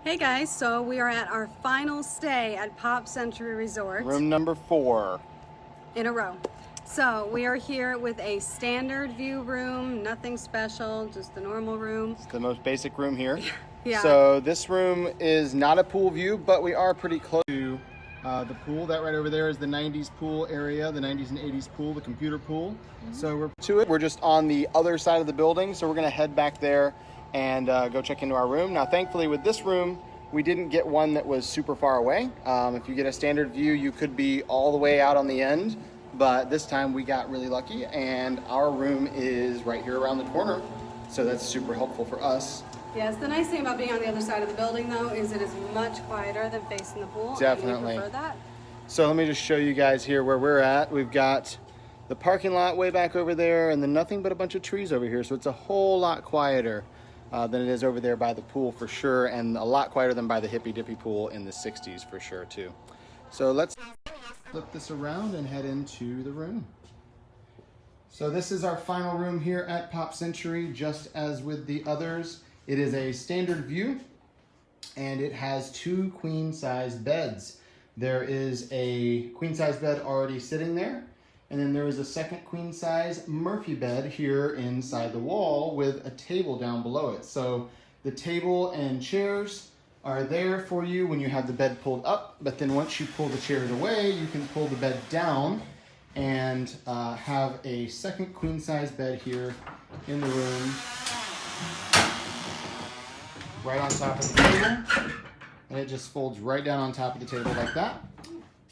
Hey guys, so we are at our final stay at Pop Century Resort Room number 4. in a row. So we are here with a standard view room, nothing special, just the normal room. It's the most basic room here. Yeah. So this room is not a pool view, but we are pretty close to the pool. That right over there is the 90s pool area, the 90s and 80s pool, the computer pool. So we're to it. We're just on the other side of the building, so we're gonna head back there and go check into our room. Now, thankfully with this room, we didn't get one that was super far away. If you get a standard view, you could be all the way out on the end, but this time we got really lucky and our room is right here around the corner. So that's super helpful for us. Yes, the nice thing about being on the other side of the building though is it is much quieter than facing the pool. Definitely. And we prefer that. So let me just show you guys here where we're at. We've got the parking lot way back over there and then nothing but a bunch of trees over here. So it's a whole lot quieter than it is over there by the pool for sure, and a lot quieter than by the Hippy Dippy pool in the 60s for sure too. So let's flip this around and head into the room. So this is our final room here at Pop Century, just as with the others. It is a standard view and it has 2 queen size beds. There is a queen size bed already sitting there, and then there is a second queen size Murphy bed here inside the wall with a table down below it. So the table and chairs are there for you when you have the bed pulled up, but then once you pull the chairs away, you can pull the bed down and have a second queen size bed here in the room, right on top of the table. And it just folds right down on top of the table like that.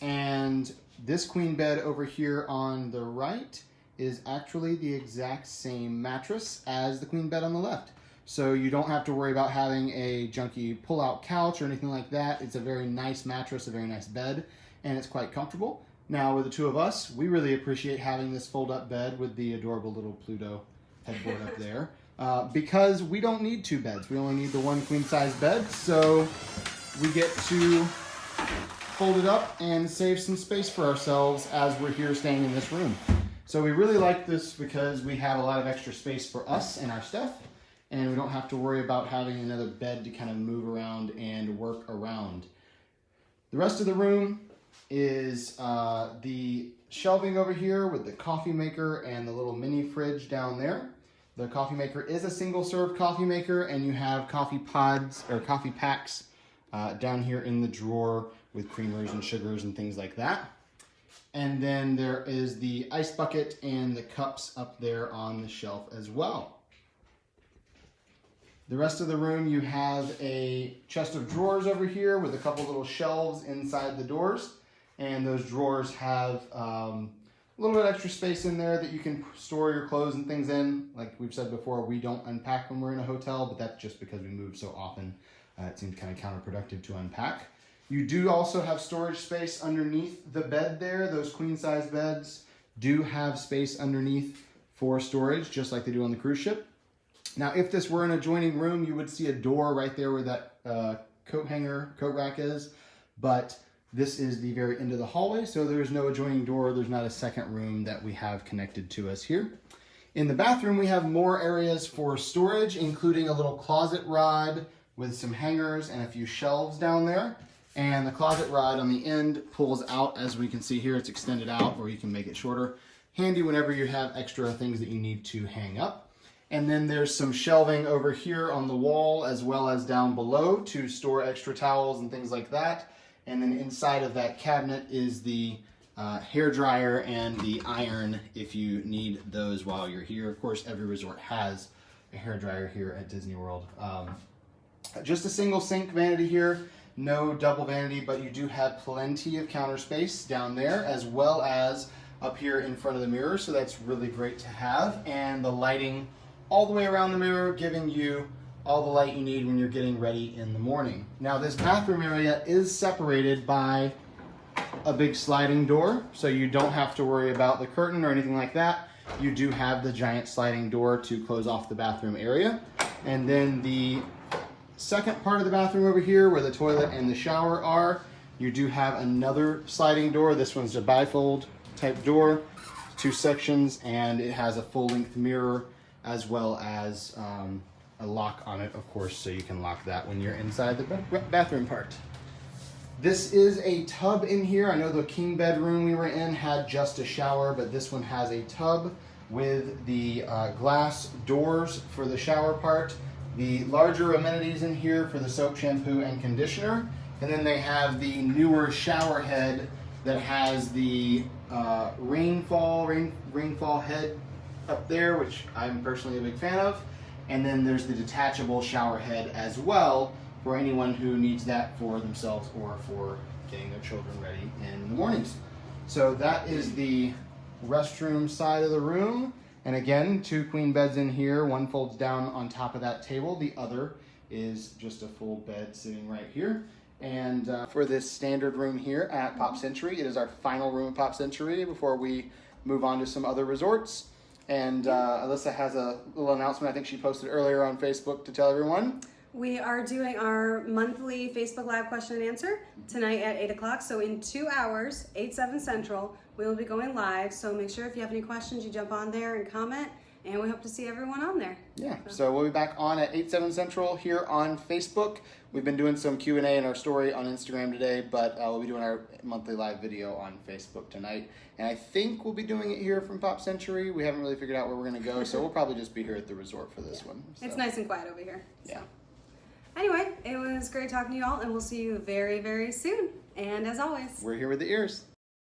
And this queen bed over here on the right is actually the exact same mattress as the queen bed on the left. So you don't have to worry about having a junky pull-out couch or anything like that. It's a very nice mattress, a very nice bed, and it's quite comfortable. Now with the 2 of us, we really appreciate having this fold-up bed with the adorable little Pluto headboard up there because we don't need 2 beds. We only need the 1 queen-size bed, so we get to fold it up and save some space for ourselves as we're here staying in this room. So we really like this because we have a lot of extra space for us and our stuff, and we don't have to worry about having another bed to kind of move around and work around. The rest of the room is the shelving over here with the coffee maker and the little mini fridge down there. The coffee maker is a single serve coffee maker, and you have coffee pods or coffee packs down here in the drawer with creamers and sugars and things like that. And then there is the ice bucket and the cups up there on the shelf as well. The rest of the room, you have a chest of drawers over here with a couple little shelves inside the doors. And those drawers have a little bit extra space in there that you can store your clothes and things in. Like we've said before, we don't unpack when we're in a hotel, but that's just because we move so often. It seems kind of counterproductive to unpack. You do also have storage space underneath the bed there. Those queen size beds do have space underneath for storage, just like they do on the cruise ship. Now, if this were an adjoining room, you would see a door right there where that coat rack is, but this is the very end of the hallway, so there's no adjoining door. There's not a second room that we have connected to us here. In the bathroom, we have more areas for storage, including a little closet rod with some hangers and a few shelves down there. And the closet rod on the end pulls out, as we can see here. It's extended out, or you can make it shorter. Handy whenever you have extra things that you need to hang up. And then there's some shelving over here on the wall as well as down below to store extra towels and things like that. And then inside of that cabinet is the hair dryer and the iron if you need those while you're here. Of course, every resort has a hair dryer here at Disney World. Just a single sink vanity here. No double vanity, but you do have plenty of counter space down there as well as up here in front of the mirror, so that's really great to have. And the lighting all the way around the mirror, giving you all the light you need when you're getting ready in the morning. Now this bathroom area is separated by a big sliding door, so you don't have to worry about the curtain or anything like that. You do have the giant sliding door to close off the bathroom area. And then the second part of the bathroom over here where the toilet and the shower are, you do have another sliding door. This one's a bifold type door, 2 sections, and it has a full length mirror as well as a lock on it, of course, so you can lock that when you're inside the bathroom part. This is a tub in here. I know the king bedroom we were in had just a shower, but this one has a tub with the glass doors for the shower part, the larger amenities in here for the soap, shampoo, and conditioner, and then they have the newer shower head that has the rainfall head up there, which I'm personally a big fan of, and then there's the detachable shower head as well for anyone who needs that for themselves or for getting their children ready in the mornings. So that is the restroom side of the room. And again, 2 queen beds in here. One folds down on top of that table. The other is just a full bed sitting right here. And for this standard room here at Pop Century, it is our final room at Pop Century before we move on to some other resorts. And Alyssa has a little announcement I think she posted earlier on Facebook to tell everyone. We are doing our monthly Facebook Live question and answer tonight at 8 o'clock. So in 2 hours, 8/7 Central, we will be going live. So make sure if you have any questions, you jump on there and comment. And we hope to see everyone on there. Yeah, so we'll be back on at 8/7 Central here on Facebook. We've been doing some Q&A in our story on Instagram today, but we'll be doing our monthly live video on Facebook tonight. And I think we'll be doing it here from Pop Century. We haven't really figured out where we're going to go, so we'll probably just be here at the resort for this one. So. It's nice and quiet over here. Yeah. So. Anyway, it was great talking to you all, and we'll see you very, very soon. And as always, we're here with the ears.